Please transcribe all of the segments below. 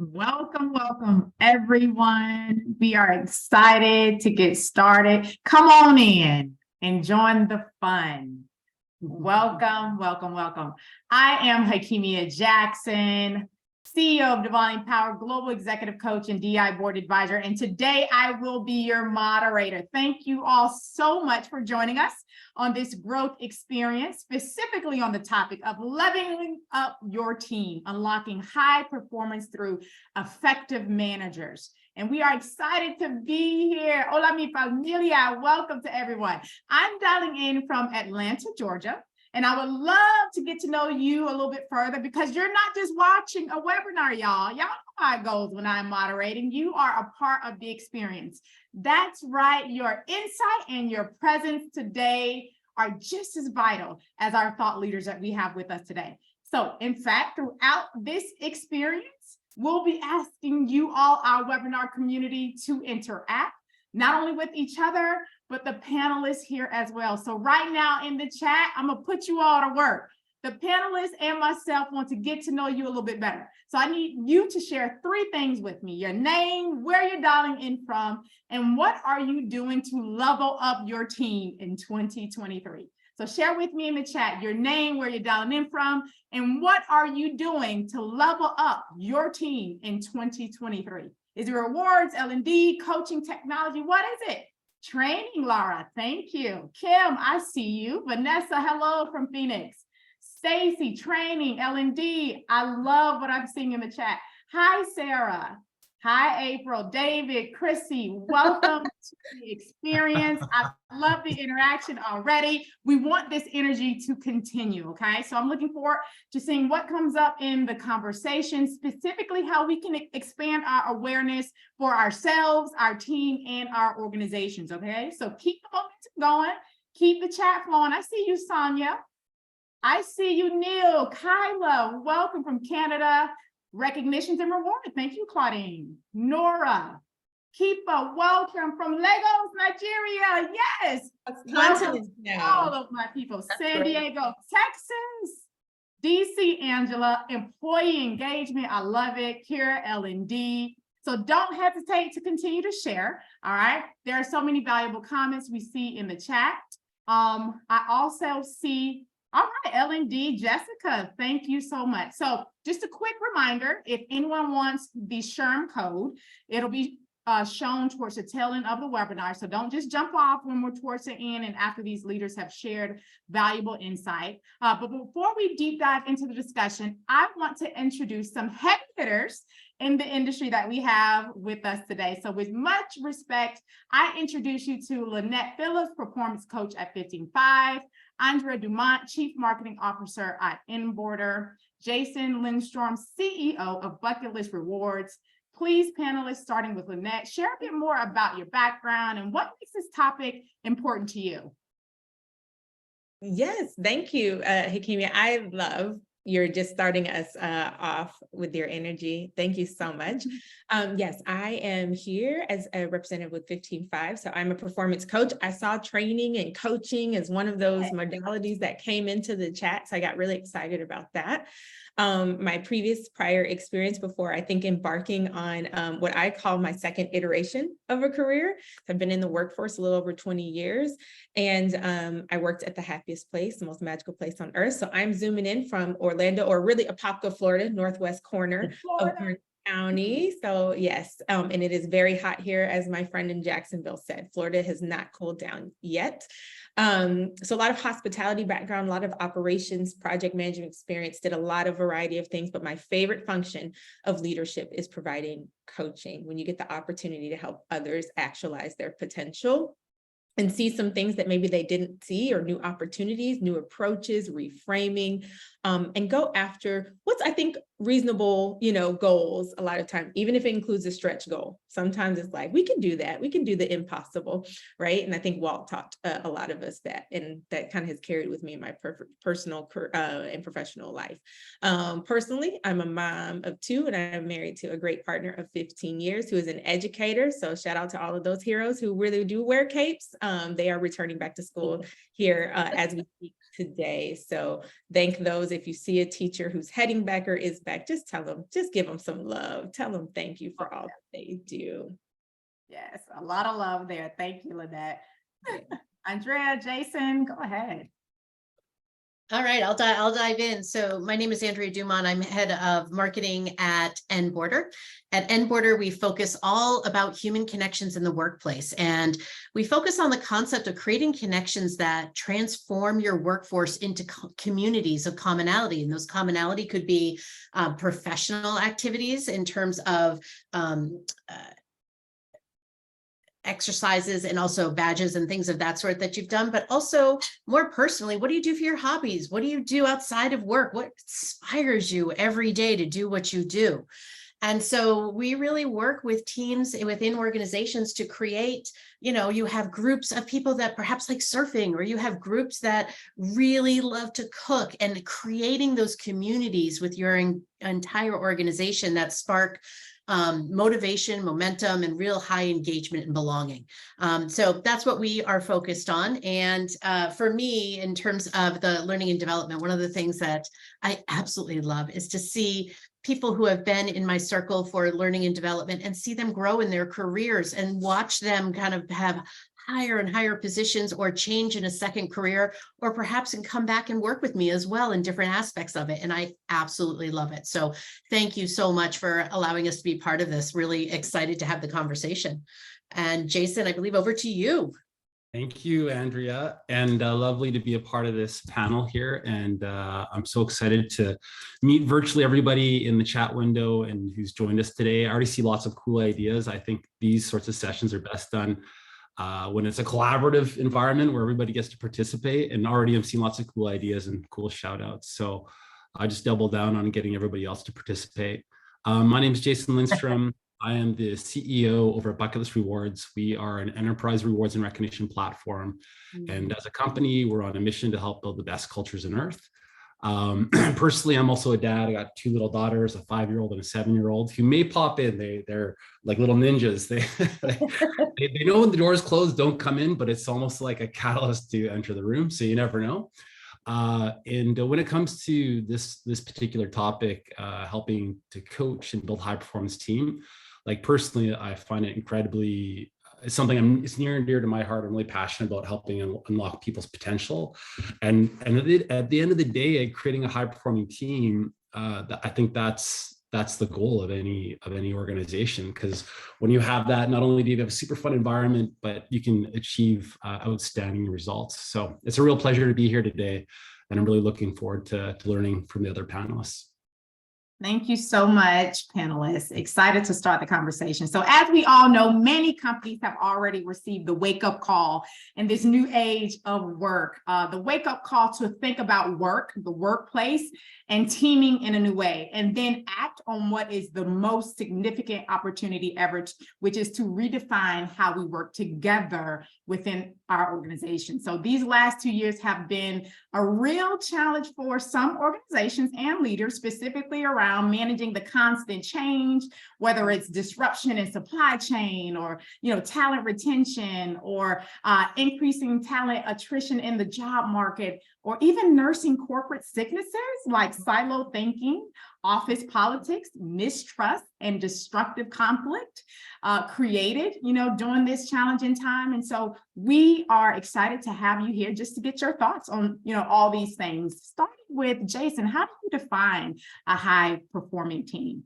Welcome, welcome, everyone. We are excited to get started. Come on in and join the fun. Welcome, welcome, welcome. I am Hakimia Jackson, CEO of Divine Power, Global Executive Coach and DI Board Advisor. And today I will be your moderator. Thank you all so much for joining us on this growth experience, specifically on the topic of leveling up your team, unlocking high performance through effective managers. And we are excited to be here. Hola, mi familia. Welcome to everyone. I'm dialing in from Atlanta, Georgia. And I would love to get to know you a little bit further because you're not just watching a webinar, y'all. Y'all know how it goes when I'm moderating. You are a part of the experience. That's right. Your insight and your presence today are just as vital as our thought leaders that we have with us today. So, in fact, throughout this experience, we'll be asking you all, our webinar community, to interact, not only with each other, but the panelists here as well. So right now in the chat, I'm gonna put you all to work. The panelists and myself want to get to know you a little bit better. So I need you to share 3 things with me: your name, where you're dialing in from, and what are you doing to level up your team in 2023. So share with me in the chat your name, where you're dialing in from, and what are you doing to level up your team in 2023. Is it rewards, L&D, coaching, technology? What is it? Training, Laura, thank you. Kim, I see you. Vanessa, hello from Phoenix. Stacy, training, L&D. I love what I'm seeing in the chat. Hi, Sarah. Hi, April, David, Chrissy, welcome to the experience. I love the interaction already. We want this energy to continue, okay? So I'm looking forward to seeing what comes up in the conversation, specifically how we can expand our awareness for ourselves, our team, and our organizations, okay? So keep the momentum going, keep the chat flowing. I see you, Sonia. I see you, Neil. Kyla, welcome from Canada. Recognitions and rewards. Thank you, Claudine. Nora, Keepa, welcome from Lagos, Nigeria. Yes. Welcome all of my people. That's San great. Diego, Texas. DC, Angela, employee engagement. I love it. Kira, L&D. So don't hesitate to continue to share. All right. There are so many valuable comments we see in the chat. I also see, all right, L&D, Jessica, thank you so much. So just a quick reminder, if anyone wants the SHRM code, it'll be shown towards the tail end of the webinar. So don't just jump off when we're towards the end and after these leaders have shared valuable insight. But before we deep dive into the discussion, I want to introduce some heavy hitters in the industry that we have with us today. So with much respect, I introduce you to Lynette Phillips, Performance Coach at 15.5, Andrea Dumont, Chief Marketing Officer at Enboarder, Jason Lindstrom, CEO of Bucketlist Rewards. Please, panelists, starting with Lynette, share a bit more about your background and what makes this topic important to you. Yes, thank you, Hakimia. I love you're just starting us off with your energy. Thank you so much. Yes, I am here as a representative with 15.5. So I'm a performance coach. I saw training and coaching as one of those modalities that came into the chat. So I got really excited about that. My prior experience before, I think, embarking on what I call my second iteration of a career. I've been in the workforce a little over 20 years, and I worked at the happiest place, the most magical place on earth. So I'm zooming in from Orlando, or really Apopka, Florida, northwest corner of Orange County. So yes, and it is very hot here, as my friend in Jacksonville said. Florida has not cooled down yet. So a lot of hospitality background, a lot of operations, project management experience, did a lot of variety of things, but my favorite function of leadership is providing coaching. When you get the opportunity to help others actualize their potential and see some things that maybe they didn't see, or new opportunities, new approaches, reframing, and go after what's, I think, reasonable, goals a lot of time, even if it includes a stretch goal. Sometimes it's like, we can do that. We can do the impossible, right? And I think Walt taught a lot of us that, and that kind of has carried with me in my personal and professional life. Personally, I'm a mom of 2, and I'm married to a great partner of 15 years who is an educator. So shout out to all of those heroes who really do wear capes. They are returning back to school here as we speak today. So thank those. If you see a teacher who's heading back or is back, just tell them, just give them some love. Tell them thank you for all that they do. Yes, a lot of love there. Thank you, Lynette. Andrea, Jason, go ahead. All right, I'll dive in. So my name is Andrea Dumont. I'm head of marketing at Enboarder. At Enboarder, we focus all about human connections in the workplace. And we focus on the concept of creating connections that transform your workforce into communities of commonality. And those commonality could be professional activities in terms of exercises and also badges and things of that sort that you've done, but also more personally, what do you do for your hobbies? What do you do outside of work? What inspires you every day to do what you do? And so we really work with teams within organizations to create, you have groups of people that perhaps like surfing, or you have groups that really love to cook, and creating those communities with your entire organization that spark motivation, momentum, and real high engagement and belonging. So that's what we are focused on. And for me, in terms of the learning and development, one of the things that I absolutely love is to see people who have been in my circle for learning and development and see them grow in their careers and watch them kind of have higher and higher positions or change in a second career, or perhaps and come back and work with me as well in different aspects of it. And I absolutely love it. So thank you so much for allowing us to be part of this. Really excited to have the conversation. And Jason, I believe over to you. Thank you, Andrea, and lovely to be a part of this panel here. And I'm so excited to meet virtually everybody in the chat window and who's joined us today. I already see lots of cool ideas. I think these sorts of sessions are best done when it's a collaborative environment where everybody gets to participate. And already I'm seeing lots of cool ideas and cool shout outs. So I just double down on getting everybody else to participate. My name is Jason Lindstrom. I am the CEO over at Bucketlist Rewards. We are an enterprise rewards and recognition platform. And as a company, we're on a mission to help build the best cultures on earth. Personally, I'm also a dad. I got 2 little daughters, a 5-year-old and a 7-year-old, who may pop in. They're like little ninjas. They know when the doors closed, don't come in, but it's almost like a catalyst to enter the room. So you never know. And when it comes to this particular topic, helping to coach and build high performance team, like personally, I find it incredibly, it's something it's near and dear to my heart. I'm really passionate about helping unlock people's potential. And at the end of the day, creating a high performing team, I think that's the goal of any organization, because when you have that, not only do you have a super fun environment, but you can achieve outstanding results. So it's a real pleasure to be here today, and I'm really looking forward to learning from the other panelists. Thank you so much, panelists. Excited to start the conversation. So as we all know, many companies have already received the wake-up call in this new age of work, the wake-up call to think about work, the workplace, and teaming in a new way, and then act on what is the most significant opportunity ever, which is to redefine how we work together within our organization. So these last 2 years have been a real challenge for some organizations and leaders, specifically around managing the constant change, whether it's disruption in supply chain, or talent retention, or increasing talent attrition in the job market, or even nursing corporate sicknesses like silo thinking, office politics, mistrust, and destructive conflict created, during this challenging time. And so we are excited to have you here just to get your thoughts on, all these things. Starting with Jason, how do you define a high performing team?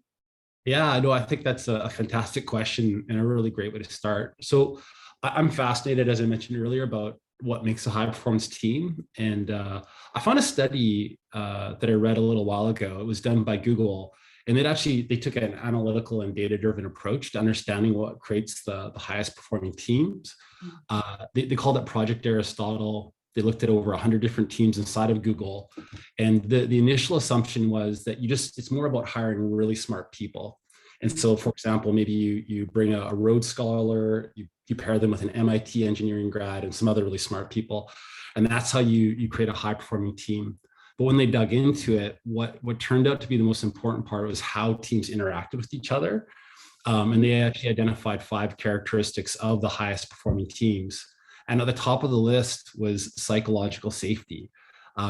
Yeah, no, I think that's a fantastic question and a really great way to start. So I'm fascinated, as I mentioned earlier, about what makes a high performance team. And I found a study that I read a little while ago. It was done by Google, and they took an analytical and data driven approach to understanding what creates the highest performing teams. They called it Project Aristotle. They looked at over 100 different teams inside of Google. And the initial assumption was that it's more about hiring really smart people. And so, for example, maybe you bring a Rhodes Scholar, you pair them with an MIT engineering grad and some other really smart people. And that's how you create a high performing team. But when they dug into it, what turned out to be the most important part was how teams interacted with each other. And they actually identified 5 characteristics of the highest performing teams. And at the top of the list was psychological safety.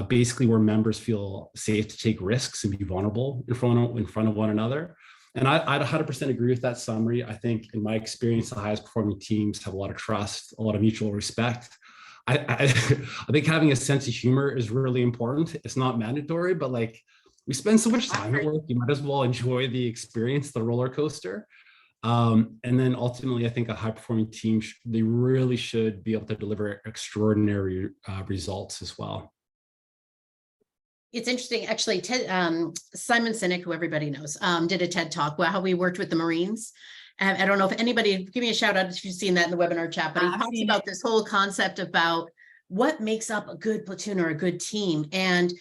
basically where members feel safe to take risks and be vulnerable in front of one another. And I'd 100% agree with that summary. I think in my experience, the highest performing teams have a lot of trust, a lot of mutual respect. I think having a sense of humor is really important. It's not mandatory, but like we spend so much time at work, you might as well enjoy the experience, the roller coaster. And then ultimately, I think a high performing team, they really should be able to deliver extraordinary results as well. It's interesting, actually, Simon Sinek, who everybody knows, did a TED talk about how we worked with the Marines. And I don't know if anybody, give me a shout out if you've seen that in the webinar chat, but he talks about this whole concept about what makes up a good platoon or a good team. And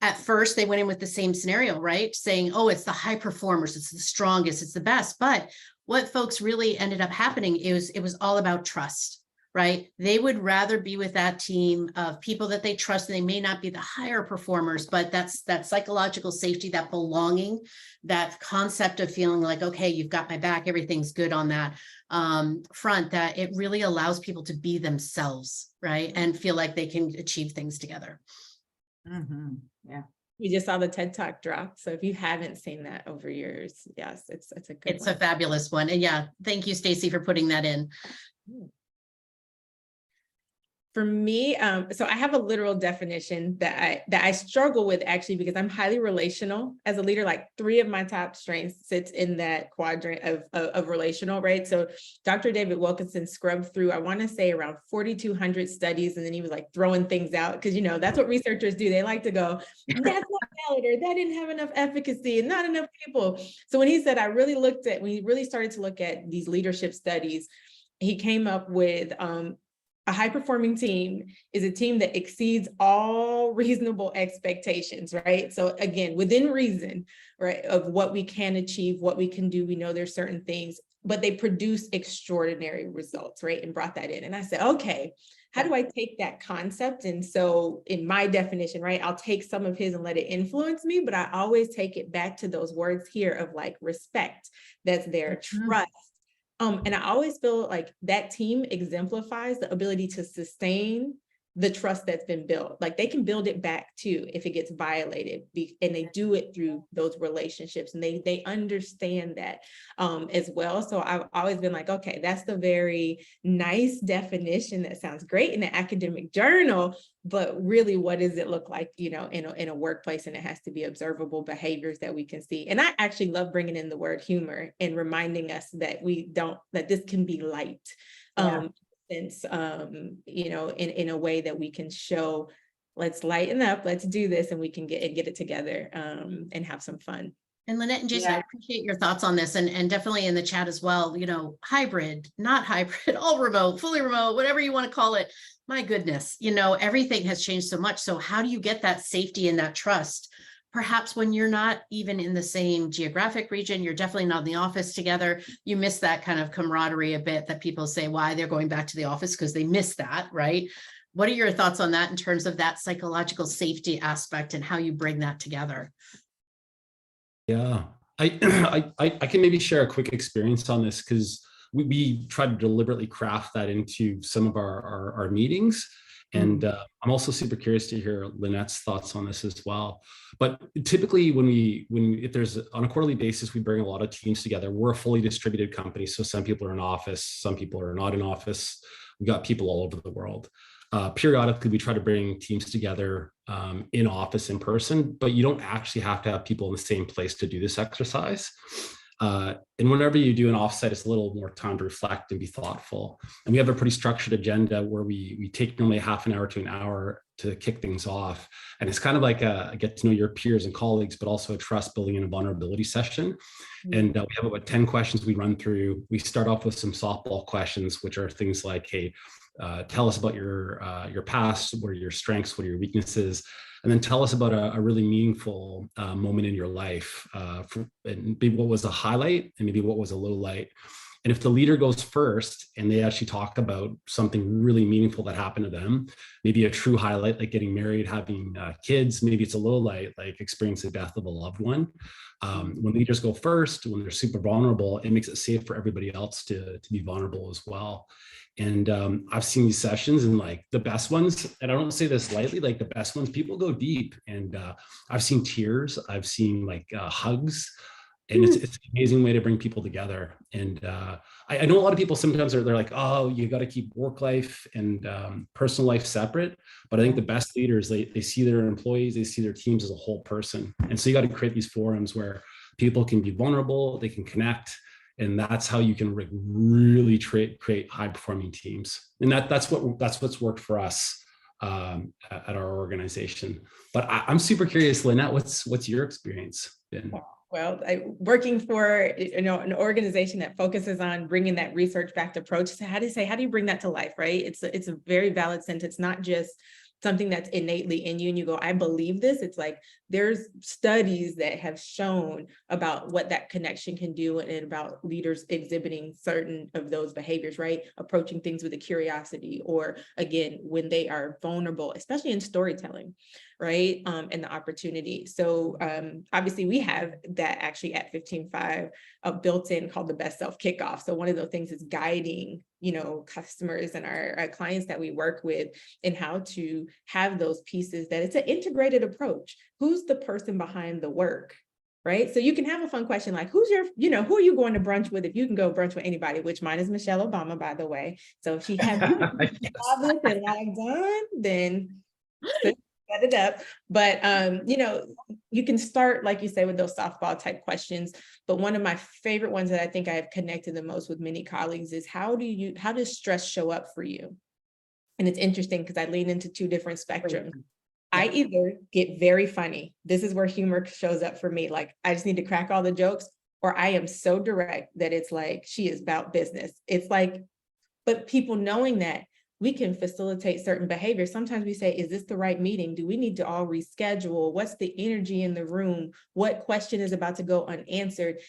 at first they went in with the same scenario, right? Saying, oh, it's the high performers, it's the strongest, it's the best. But what folks really ended up happening is it was all about trust. Right? They would rather be with that team of people that they trust. And they may not be the higher performers, but that's that psychological safety, that belonging, that concept of feeling like, okay, you've got my back, everything's good on that front, that it really allows people to be themselves, right? And feel like they can achieve things together. Yeah. We just saw the TED Talk drop. So if you haven't seen that over yours, yes, it's a good It's a fabulous one. And yeah, thank you, Stacy, for putting that in. For me, so I have a literal definition that I struggle with actually, because I'm highly relational as a leader. Like 3 of my top strengths sits in that quadrant of relational, right? So Dr. David Wilkinson scrubbed through, I want to say around 4,200 studies. And then he was like throwing things out because, you know, that's what researchers do. They like to go, that's not valid, or that didn't have enough efficacy and not enough people. So when he said, when he really started to look at these leadership studies, he came up with, a high-performing team is a team that exceeds all reasonable expectations, right? So again, within reason, right, of what we can achieve, what we can do. We know there's certain things, but they produce extraordinary results, right? And brought that in. And I said, okay, how do I take that concept? And so in my definition, right, I'll take some of his and let it influence me, but I always take it back to those words here of like respect that's there, trust. And I always feel like that team exemplifies the ability to sustain the trust that's been built. Like they can build it back too if it gets violated, and they do it through those relationships, and they understand that as well. So I've always been like, okay, that's the very nice definition that sounds great in an academic journal, but really, what does it look like, you know, in a workplace? And it has to be observable behaviors that we can see. And I actually love bringing in the word humor and reminding us that that this can be light. Sense, you know, in a way that we can show, let's lighten up, let's do this, and we can get it together and have some fun. And Lynette and Jason, I appreciate your thoughts on this, and definitely in the chat as well, you know, hybrid, not hybrid, all remote, fully remote, whatever you want to call it. My goodness, you know, everything has changed so much. So how do you get that safety and that trust? Perhaps when you're not even in the same geographic region, you're definitely not in the office together, you miss that kind of camaraderie a bit, that people say why they're going back to the office, because they miss that, right? What are your thoughts on that in terms of that psychological safety aspect and how you bring that together? Yeah, I can maybe share a quick experience on this, because we try to deliberately craft that into some of our meetings. And I'm also super curious to hear Lynette's thoughts on this as well. But typically if there's on a quarterly basis, we bring a lot of teams together. We're a fully distributed company. So some people are in office, some people are not in office. We got people all over the world. Periodically, we try to bring teams together in office, in person, but you don't actually have to have people in the same place to do this exercise. And whenever you do an offsite, it's a little more time to reflect and be thoughtful. And we have a pretty structured agenda where we take normally half an hour to an hour to kick things off. And it's kind of like a get to know your peers and colleagues, but also a trust building and a vulnerability session. And we have about 10 questions we run through. We start off with some softball questions, which are things like, hey, tell us about your past, what are your strengths, what are your weaknesses? And then tell us about a really meaningful moment in your life, and maybe what was a highlight and maybe what was a low light. And if the leader goes first and they actually talk about something really meaningful that happened to them, maybe a true highlight like getting married, having kids, maybe it's a low light like experiencing the death of a loved one. When leaders go first, when they're super vulnerable, it makes it safe for everybody else to be vulnerable as well. And I've seen these sessions, and like the best ones, and I don't say this lightly, like the best ones, people go deep. And I've seen tears, I've seen like hugs, and it's an amazing way to bring people together. And I know a lot of people sometimes they're like, oh, you got to keep work life and personal life separate. But I think the best leaders, they see their employees, they see their teams as a whole person. And so you got to create these forums where people can be vulnerable, they can connect. And that's how you can really create high performing teams. And that's what's worked for us at our organization. But I'm super curious, Lynette, what's your experience been? Well, working for an organization that focuses on bringing that research-backed approach. So how do you bring that to life, right? It's a very valid sentence, not just something that's innately in you and you go, I believe this. It's like there's studies that have shown about what that connection can do and about leaders exhibiting certain of those behaviors, right? Approaching things with a curiosity, or again, when they are vulnerable, especially in storytelling, right? And the opportunity. So obviously we have that actually at 15.5 built in called the Best Self Kickoff. So one of those things is guiding, customers and our clients that we work with in how to have those pieces, that it's an integrated approach. Who's the person behind the work? Right. So you can have a fun question like, who are you going to brunch with if you can go brunch with anybody, which mine is Michelle Obama, by the way. So if she has this and logged on, then set it up. But you can start, like you say, with those softball type questions. But one of my favorite ones that I think I have connected the most with many colleagues is how does stress show up for you? And it's interesting because I lean into two different spectrums. I either get very funny. This is where humor shows up for me. Like I just need to crack all the jokes, or I am so direct that it's like, she is about business. It's like, but people knowing that we can facilitate certain behaviors. Sometimes we say, is this the right meeting? Do we need to all reschedule? What's the energy in the room? What question is about to go unanswered?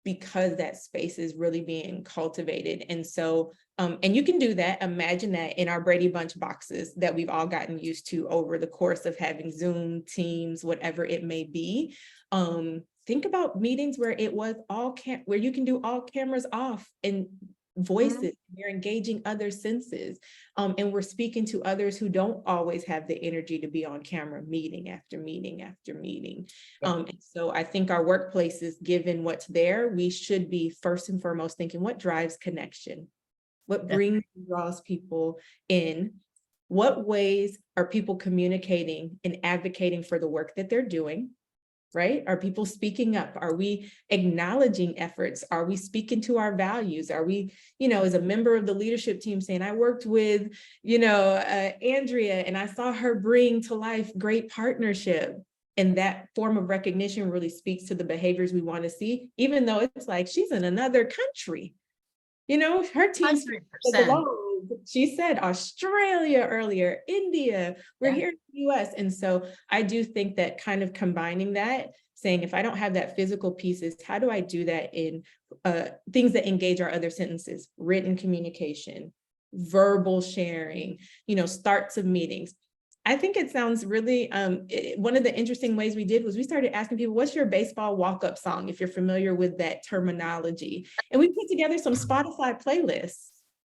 Because that space is really being cultivated. And so, and you can do that. Imagine that in our Brady Bunch boxes that we've all gotten used to over the course of having Zoom, Teams, whatever it may be. Think about meetings where it was where you can do all cameras off and voices, you're engaging other senses, and we're speaking to others who don't always have the energy to be on camera meeting after meeting after meeting. And so I think our workplaces, given what's there, we should be first and foremost thinking what drives connection, what draws people in, what ways are people communicating and advocating for the work that they're doing. Right? Are people speaking up? Are we acknowledging efforts? Are we speaking to our values? Are we, as a member of the leadership team saying, I worked with, Andrea, and I saw her bring to life great partnership. And that form of recognition really speaks to the behaviors we want to see, even though it's like, she's in another country. Her team, she said Australia earlier, India, we're here in the US. And so I do think that kind of combining that, saying, if I don't have that physical pieces, how do I do that in things that engage our other sentences, written communication, verbal sharing, starts of meetings. I think it sounds really, one of the interesting ways we did was we started asking people, what's your baseball walk-up song, if you're familiar with that terminology? And we put together some Spotify playlists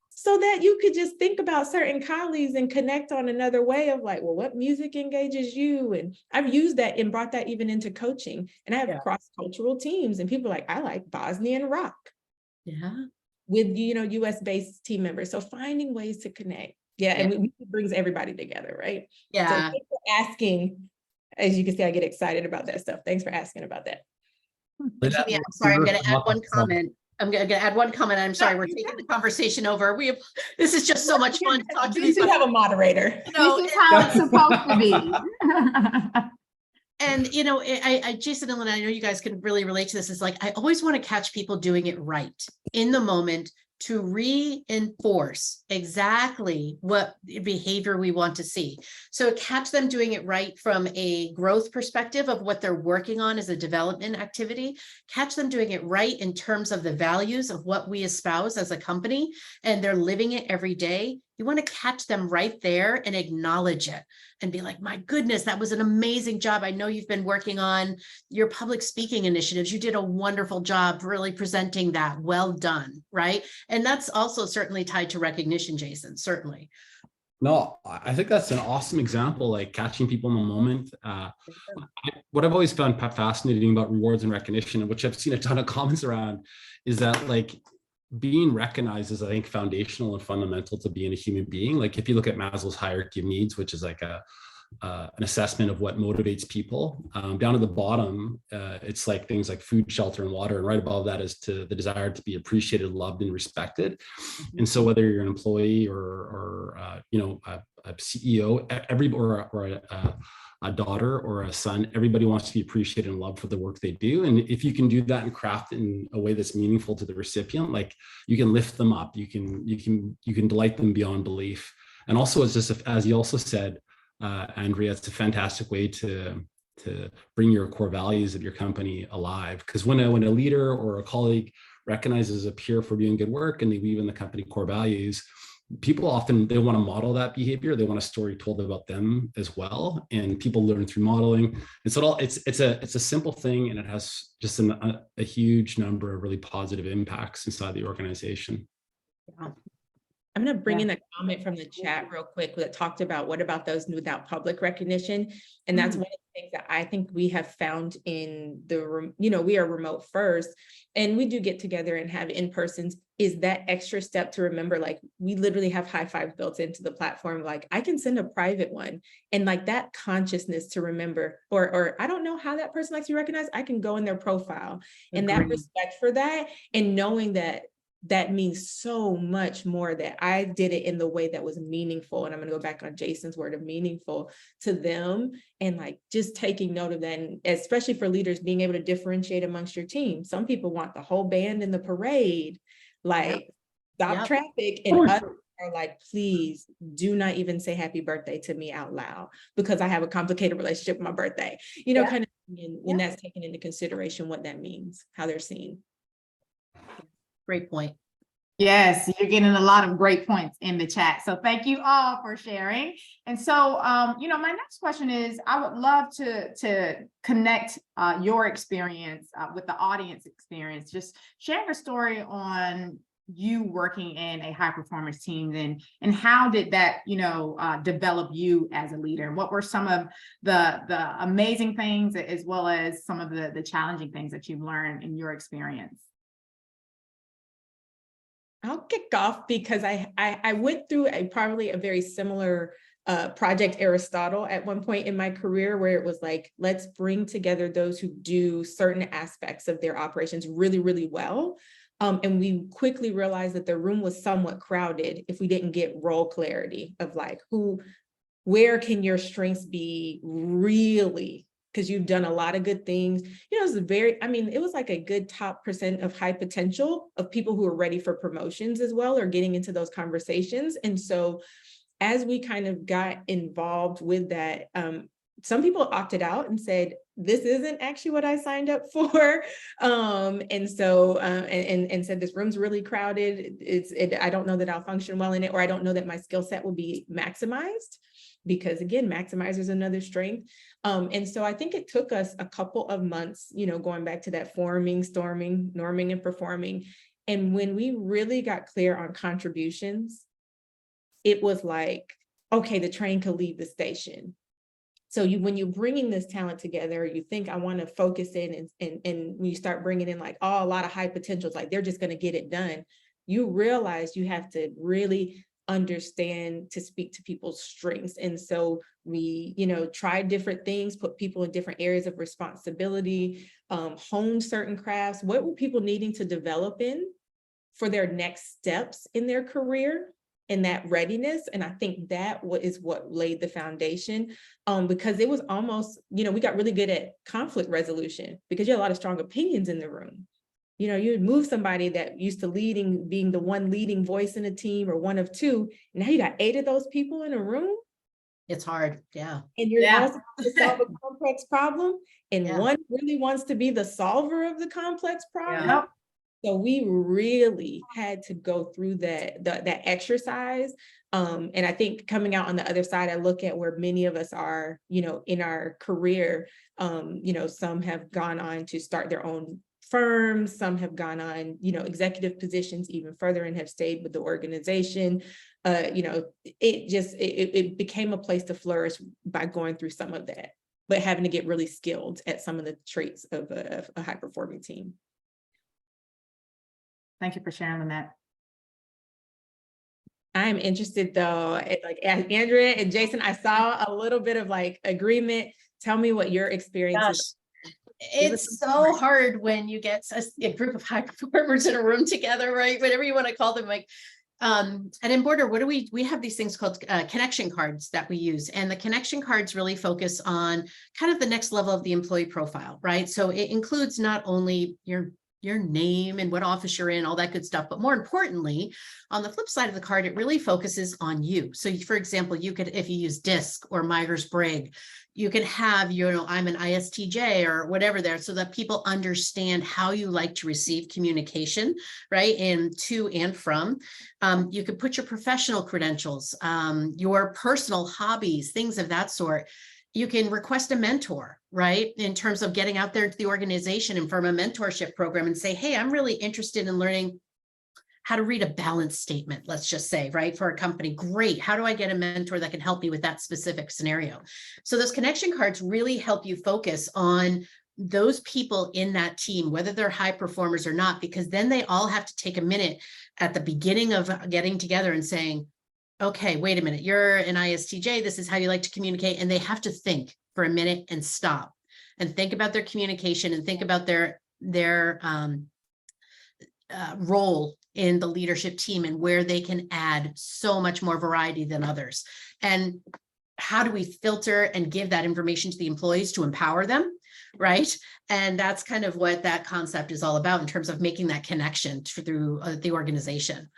so that you could just think about certain colleagues and connect on another way of like, well, what music engages you? And I've used that and brought that even into coaching. And I have cross-cultural teams and people are like, I like Bosnian rock. Yeah. With, US-based team members. So finding ways to connect. And it brings everybody together, right? Yeah. So thanks for asking. As you can see, I get excited about that stuff. Thanks for asking about that. I'm sorry, I'm going to add one comment. I'm sorry, we're taking the conversation over. This is just so much fun to talk to these. You should have a moderator. This is how it's supposed to be. And, Jason and Lynette, I know you guys can really relate to this. It's like, I always want to catch people doing it right in the moment, to reinforce exactly what behavior we want to see. So catch them doing it right from a growth perspective of what they're working on as a development activity. Catch them doing it right in terms of the values of what we espouse as a company, and they're living it every day. You want to catch them right there and acknowledge it and be like, my goodness, that was an amazing job. I know you've been working on your public speaking initiatives. You did a wonderful job really presenting that. Well done, right? And that's also certainly tied to recognition, Jason, certainly. No, I think that's an awesome example, like catching people in the moment. What I've always found fascinating about rewards and recognition, and which I've seen a ton of comments around, is that like being recognized is, I think, foundational and fundamental to being a human being. Like if you look at Maslow's hierarchy of needs, which is like an assessment of what motivates people, down to the bottom, it's like things like food, shelter, and water. And right above that is to the desire to be appreciated, loved, and respected. And so whether you're an employee or a CEO, or a daughter or a son, everybody wants to be appreciated and loved for the work they do. And if you can do that and craft it in a way that's meaningful to the recipient, like you can lift them up, you can delight them beyond belief. And also, it's just, as you also said, Andrea, it's a fantastic way to bring your core values of your company alive. Because when a leader or a colleague recognizes a peer for doing good work and they weave in the company core values, people often, they want to model that behavior. They want a story told about them as well, and people learn through modeling. And so it's a simple thing, and it has just a huge number of really positive impacts inside the organization. Yeah. I'm going to bring in a comment from the chat real quick that talked about what about those without public recognition. And that's one of the things that I think we have found in we are remote first, and we do get together and have in-persons, is that extra step to remember, like we literally have high fives built into the platform. Like I can send a private one, and like that consciousness to remember, or I don't know how that person likes to be recognized. I can go in their profile and that respect for that, and knowing that that means so much more, that I did it in the way that was meaningful. And I'm going to go back on Jason's word of meaningful to them, and like just taking note of that. And especially for leaders, being able to differentiate amongst your team. Some people want the whole band in the parade, like stop traffic, and others are like, please do not even say happy birthday to me out loud because I have a complicated relationship with my birthday, kind of, and that's taken into consideration what that means, how they're seen. Great point. Yes, you're getting a lot of great points in the chat. So thank you all for sharing. And so, my next question is, I would love to connect your experience with the audience experience. Just sharing a story on you working in a high performance team, and how did that, develop you as a leader? What were some of the amazing things, as well as some of the challenging things that you've learned in your experience? I'll kick off because I went through probably a very similar Project Aristotle at one point in my career, where it was like, let's bring together those who do certain aspects of their operations really, really well. And we quickly realized that the room was somewhat crowded if we didn't get role clarity of like, where can your strengths be really? Because you've done a lot of good things. It was like a good top % of high potential of people who are ready for promotions as well, or getting into those conversations. And so as we kind of got involved with that, some people opted out and said, this isn't actually what I signed up for. And said, this room's really crowded. I don't know that I'll function well in it, or I don't know that my skill set will be maximized. Because again, maximizer is another strength. And so I think it took us a couple of months, going back to that forming, storming, norming, and performing. And when we really got clear on contributions, it was like, okay, the train could leave the station. So when you're bringing this talent together, you think, I want to focus in, and when you start bringing in like, a lot of high potentials, like they're just going to get it done. You realize you have to really understand to speak to people's strengths. And so we, tried different things, put people in different areas of responsibility, hone certain crafts. What were people needing to develop in for their next steps in their career, and that readiness? And I think that is what laid the foundation, because it was almost, we got really good at conflict resolution because you had a lot of strong opinions in the room. You know, you would move somebody that used to being the one leading voice in a team or one of two. Now you got 8 of those people in a room. It's hard. Yeah. And you're Yeah. all supposed to solve a complex problem. And Yeah. one really wants to be the solver of the complex problem. Yep. So we really had to go through that exercise. And I think coming out on the other side, I look at where many of us are, you know, in our career. You know, some have gone on to start their own firms, some have gone on, you know, executive positions even further and have stayed with the organization. You know, it became a place to flourish by going through some of that, but having to get really skilled at some of the traits of a high-performing team. Thank you for sharing that. I'm interested though, like Andrea and Jason, I saw a little bit of like agreement. Tell me what your experience is. It's so hard when you get a group of high performers in a room together, right? Whatever you want to call them, like at Enboarder, what do we have these things called connection cards that we use, and the connection cards really focus on kind of the next level of the employee profile, right? So it includes not only your name and what office you're in, all that good stuff. But more importantly, on the flip side of the card, it really focuses on you. So for example, you could, if you use DISC or Myers-Briggs, you could have, you know, I'm an ISTJ or whatever there, so that people understand how you like to receive communication, right? And to and from. You could put your professional credentials, your personal hobbies, things of that sort. You can request a mentor, right? In terms of getting out there into the organization and from a mentorship program and say, hey, I'm really interested in learning how to read a balance statement, let's just say, right? For a company. Great. How do I get a mentor that can help me with that specific scenario? So those connection cards really help you focus on those people in that team, whether they're high performers or not, because then they all have to take a minute at the beginning of getting together and saying, okay, wait a minute, you're an ISTJ, this is how you like to communicate. And they have to think for a minute and stop and think about their communication and think about their role in the leadership team and where they can add so much more variety than others. And how do we filter and give that information to the employees to empower them, right? And that's kind of what that concept is all about in terms of making that connection through the organization.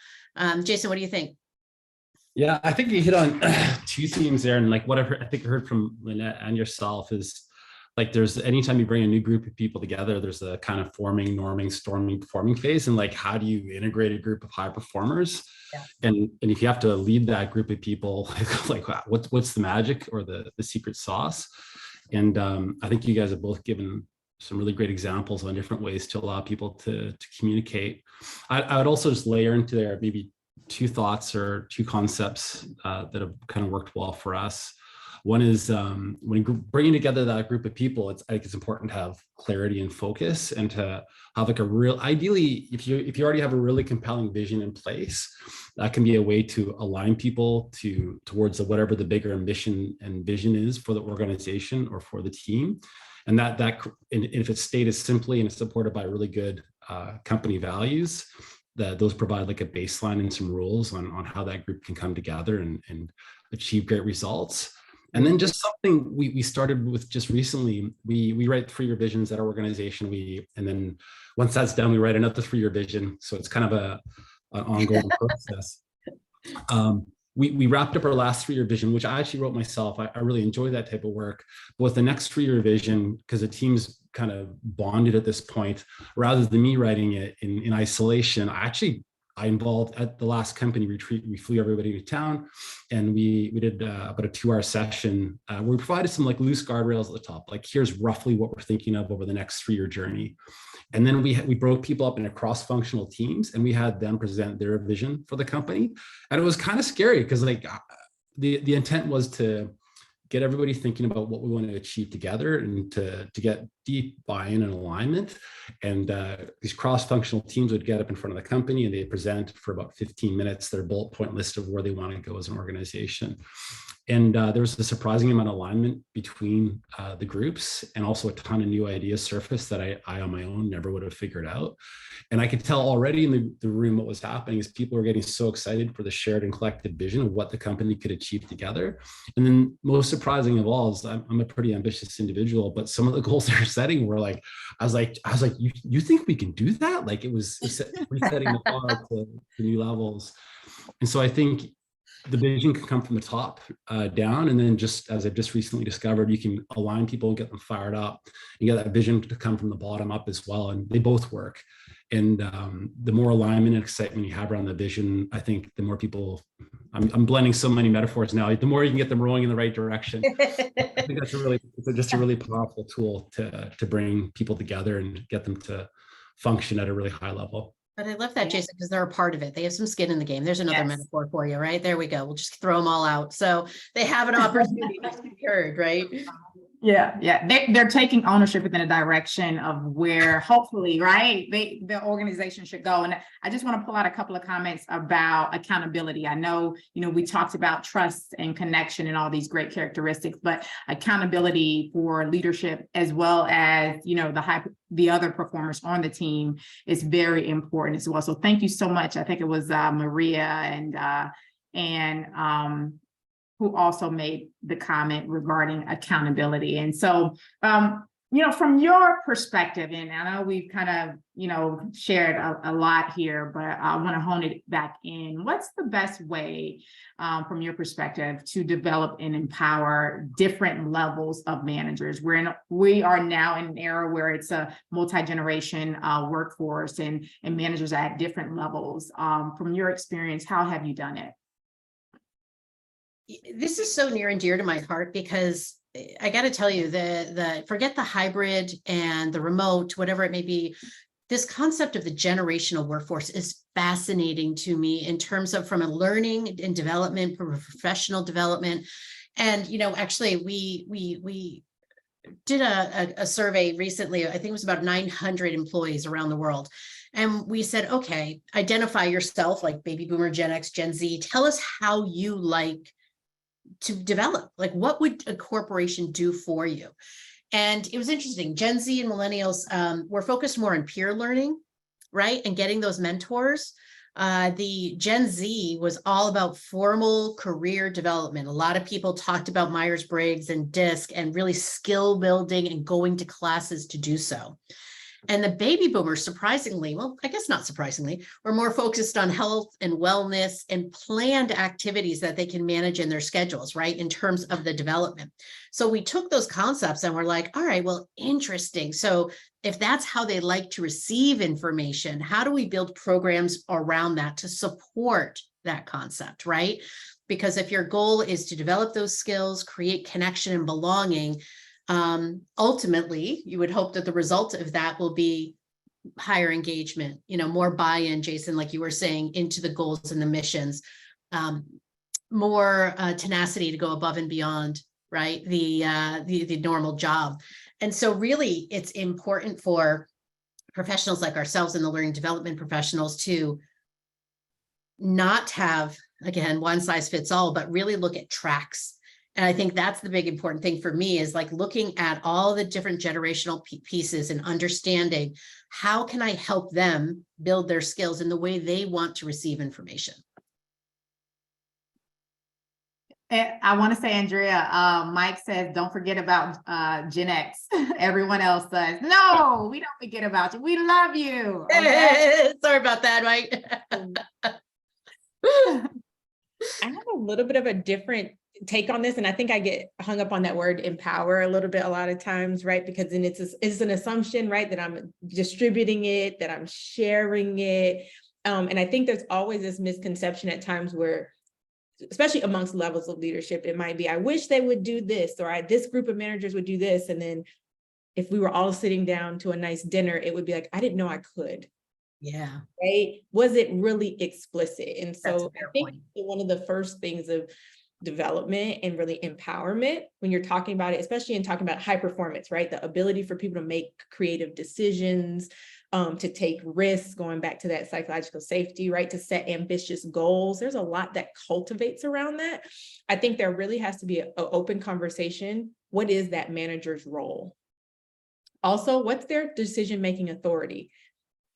Jason, what do you think? Yeah, I think you hit on 2 themes there. And like what I think I heard from Lynette and yourself is like, there's anytime you bring a new group of people together, there's a kind of forming, norming, storming, performing phase. And like, how do you integrate a group of high performers? Yeah. And if you have to lead that group of people, like what's the magic or the secret sauce? And I think you guys have both given some really great examples on different ways to allow people to communicate. I would also just layer into there maybe 2 thoughts or 2 concepts that have kind of worked well for us. One is when bringing together that group of people, I think it's important to have clarity and focus, and to have like a real, ideally, if you already have a really compelling vision in place, that can be a way to align people towards whatever the bigger mission and vision is for the organization or for the team. And and if it's stated simply and it's supported by really good company values, that those provide like a baseline and some rules on how that group can come together and achieve great results. And then just something we started with just recently, we write 3-year visions at our organization. And then once that's done, we write another 3-year vision. So it's kind of an ongoing process. We wrapped up our last 3-year vision, which I actually wrote myself. I really enjoy that type of work. But with the next 3-year vision, because the team's kind of bonded at this point, rather than me writing it in isolation, I involved at the last company retreat. We flew everybody to town, and we did about a 2-hour session where we provided some like loose guardrails at the top. Like, here's roughly what we're thinking of over the next 3-year journey. And then we broke people up into cross-functional teams, and we had them present their vision for the company. And it was kind of scary because like the intent was to get everybody thinking about what we want to achieve together and to get deep buy-in and alignment. And these cross-functional teams would get up in front of the company and they present for about 15 minutes their bullet point list of where they want to go as an organization. And there was a surprising amount of alignment between the groups, and also a ton of new ideas surfaced that I on my own never would have figured out. And I could tell already in the room what was happening is people were getting so excited for the shared and collective vision of what the company could achieve together. And then most surprising of all is I'm a pretty ambitious individual, but some of the goals they're setting were like, I was like, you think we can do that? Like it was resetting the bar to new levels. And so I think the vision can come from the top down, and then just as I've just recently discovered, you can align people and get them fired up, and get that vision to come from the bottom up as well, and they both work. And the more alignment and excitement you have around the vision, I think the more people, I'm blending so many metaphors now, the more you can get them rolling in the right direction. I think that's just a really powerful tool to bring people together and get them to function at a really high level. But I love that, Jason, because they're a part of it. They have some skin in the game. There's another metaphor for you, right? There we go. We'll just throw them all out. So they have an opportunity to be heard, right? Yeah. They're taking ownership within a direction of where hopefully, right, the organization should go. And I just want to pull out a couple of comments about accountability. I know, we talked about trust and connection and all these great characteristics, but accountability for leadership as well as, the other performers on the team is very important as well. So thank you so much. I think it was Maria and who also made the comment regarding accountability. And so, from your perspective, and I know we've kind of, shared a lot here, but I want to hone it back in. What's the best way, from your perspective, to develop and empower different levels of managers? We are now in an era where it's a multi-generation workforce and managers are at different levels. From your experience, how have you done it? This is so near and dear to my heart, because I got to tell you, forget the hybrid and the remote, whatever it may be. This concept of the generational workforce is fascinating to me in terms of from a learning and development, from a professional development. And, actually, we did a survey recently. I think it was about 900 employees around the world. And we said, okay, identify yourself like baby boomer, Gen X, Gen Z. Tell us how you like to develop, like what would a corporation do for you? And it was interesting. Gen Z and millennials were focused more on peer learning, right? And getting those mentors. The Gen Z was all about formal career development. A lot of people talked about Myers-Briggs and DISC and really skill building and going to classes to do so. And the baby boomers, surprisingly, well, I guess not surprisingly, were more focused on health and wellness and planned activities that they can manage in their schedules, right, in terms of the development. So we took those concepts and we're like, all right, well, interesting. So if that's how they like to receive information, how do we build programs around that to support that concept, right? Because if your goal is to develop those skills, create connection and belonging, ultimately, you would hope that the result of that will be higher engagement, more buy-in, Jason, like you were saying, into the goals and the missions, more tenacity to go above and beyond, right? The normal job. And so really, it's important for professionals like ourselves and the learning development professionals to not have, again, one size fits all, but really look at tracks. And I think that's the big important thing for me, is like looking at all the different generational pieces and understanding how can I help them build their skills in the way they want to receive information. I want to say, Andrea, Mike says, don't forget about Gen X. Everyone else says, no, we don't forget about you. We love you. Okay? Sorry about that, Mike. I have a little bit of a different take on this, and I think I get hung up on that word empower a little bit a lot of times, right? Because then it's an assumption, right, that I'm distributing it, that I'm sharing it, and I think there's always this misconception at times where, especially amongst levels of leadership, it might be, I wish they would do this, or this group of managers would do this, and then if we were all sitting down to a nice dinner, it would be like, I didn't know I could. Yeah. Right? Was it really explicit? And so I think point. one of the first things of development and really empowerment, when you're talking about it, especially in talking about high performance, right? The ability for people to make creative decisions, to take risks, going back to that psychological safety, right? To set ambitious goals. There's a lot that cultivates around that. I think there really has to be an open conversation. What is that manager's role? Also, what's their decision-making authority?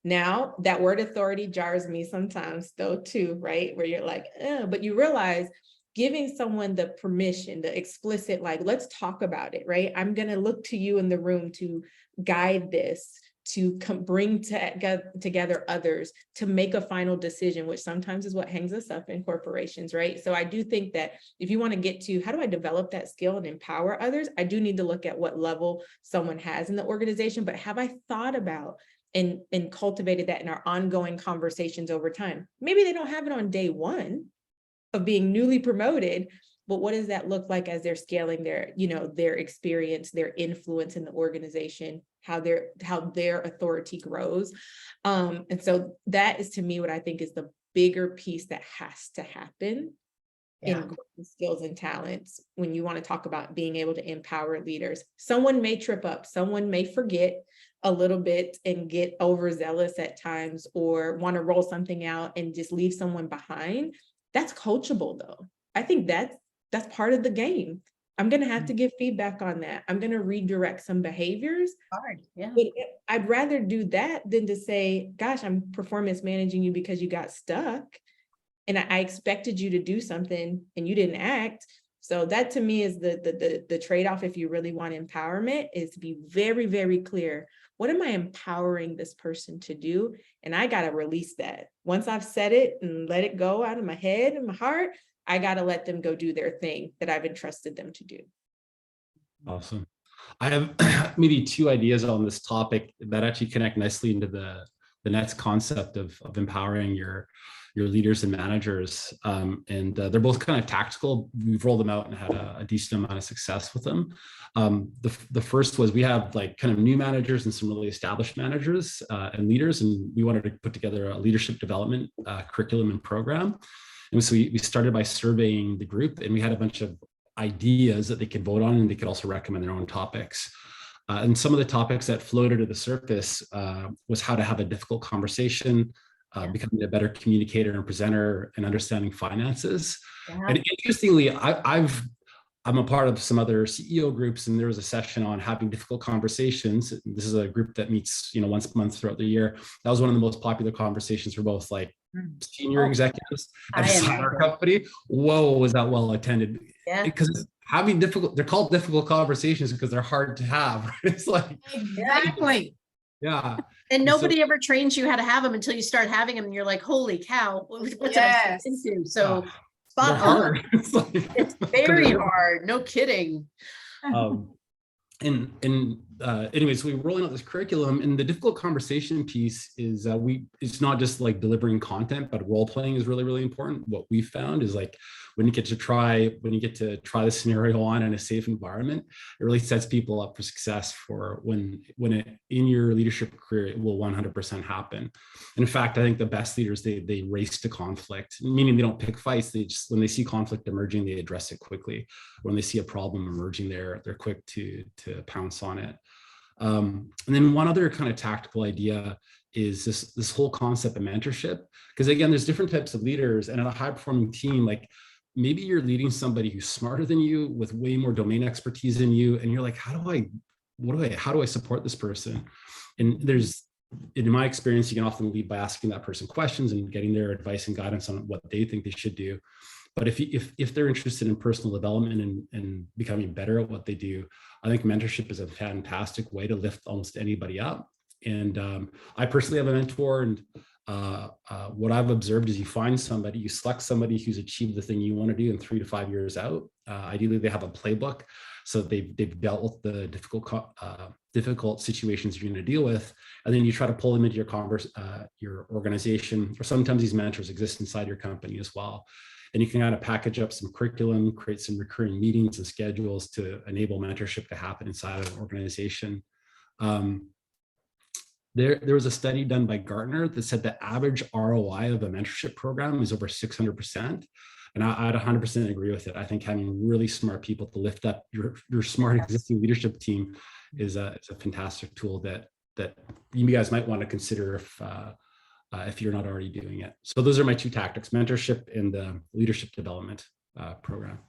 Now, that word authority jars me sometimes though too, right? Where you're like, but you realize giving someone the permission, the explicit, like, let's talk about it, right? I'm going to look to you in the room to guide this, to bring together others, to make a final decision, which sometimes is what hangs us up in corporations, right? So I do think that if you want to get to how do I develop that skill and empower others, I do need to look at what level someone has in the organization, but have I thought about and cultivated that in our ongoing conversations over time? Maybe they don't have it on day one of being newly promoted, but what does that look like as they're scaling their, their experience, their influence in the organization, how their authority grows. And so that is, to me, what I think is the bigger piece that has to happen in skills and talents when you want to talk about being able to empower leaders. Someone may trip up, someone may forget a little bit and get overzealous at times, or want to roll something out and just leave someone behind. That's coachable though. I think that's part of the game. I'm going to have to give feedback on that. I'm going to redirect some behaviors. Hard, yeah. But I'd rather do that than to say, gosh, I'm performance managing you because you got stuck and I expected you to do something and you didn't act. So that to me is the trade-off. If you really want empowerment, is to be very, very clear. What am I empowering this person to do? And I got to release that. Once I've said it and let it go out of my head and my heart, I got to let them go do their thing that I've entrusted them to do. Awesome. I have maybe two ideas on this topic that actually connect nicely into the next concept of empowering your leaders and managers. And they're both kind of tactical. We've rolled them out and had a decent amount of success with them. The first was we have like kind of new managers and some really established managers and leaders, and we wanted to put together a leadership development curriculum and program. And so we started by surveying the group, and we had a bunch of ideas that they could vote on, and they could also recommend their own topics. And some of the topics that floated to the surface was how to have a difficult conversation, becoming a better communicator and presenter, and understanding finances. And interestingly, I'm a part of some other CEO groups, and there was a session on having difficult conversations. This is a group that meets, once a month throughout the year. That was one of the most popular conversations for both like senior executives at our company. Whoa, was that well attended? Yeah. Because having they're called difficult conversations because they're hard to have. It's like exactly. Yeah. And nobody ever trains you how to have them until you start having them, and you're like, holy cow, what did I get into? So spot on. It's very hard. No kidding. Anyways, we're rolling out this curriculum, and the difficult conversation piece is it's not just like delivering content, but role playing is really, really important. What we found is like when you get to try the scenario on in a safe environment, it really sets people up for success for when in your leadership career, it will 100% happen. And in fact, I think the best leaders, they race to conflict, meaning they don't pick fights. They just, when they see conflict emerging, they address it quickly. When they see a problem emerging, they're quick to pounce on it. And then one other kind of tactical idea is this whole concept of mentorship. Because again, there's different types of leaders, and in a high performing team, like maybe you're leading somebody who's smarter than you with way more domain expertise than you. And you're like, how do I support this person? And in my experience, you can often lead by asking that person questions and getting their advice and guidance on what they think they should do. But if they're interested in personal development and becoming better at what they do, I think mentorship is a fantastic way to lift almost anybody up. And I personally have a mentor, and what I've observed is you select somebody who's achieved the thing you want to do in 3 to 5 years out. Ideally, they have a playbook, so they've dealt with the difficult situations you're going to deal with, and then you try to pull them into your organization, or sometimes these mentors exist inside your company as well. And you can kind of package up some curriculum, create some recurring meetings and schedules to enable mentorship to happen inside of an organization. There was a study done by Gartner that said the average ROI of a mentorship program is over 600%. And I'd 100% agree with it. I think having really smart people to lift up your smart existing leadership team is a fantastic tool that that you guys might want to consider if you're not already doing it. So those are my two tactics: mentorship and the leadership development program.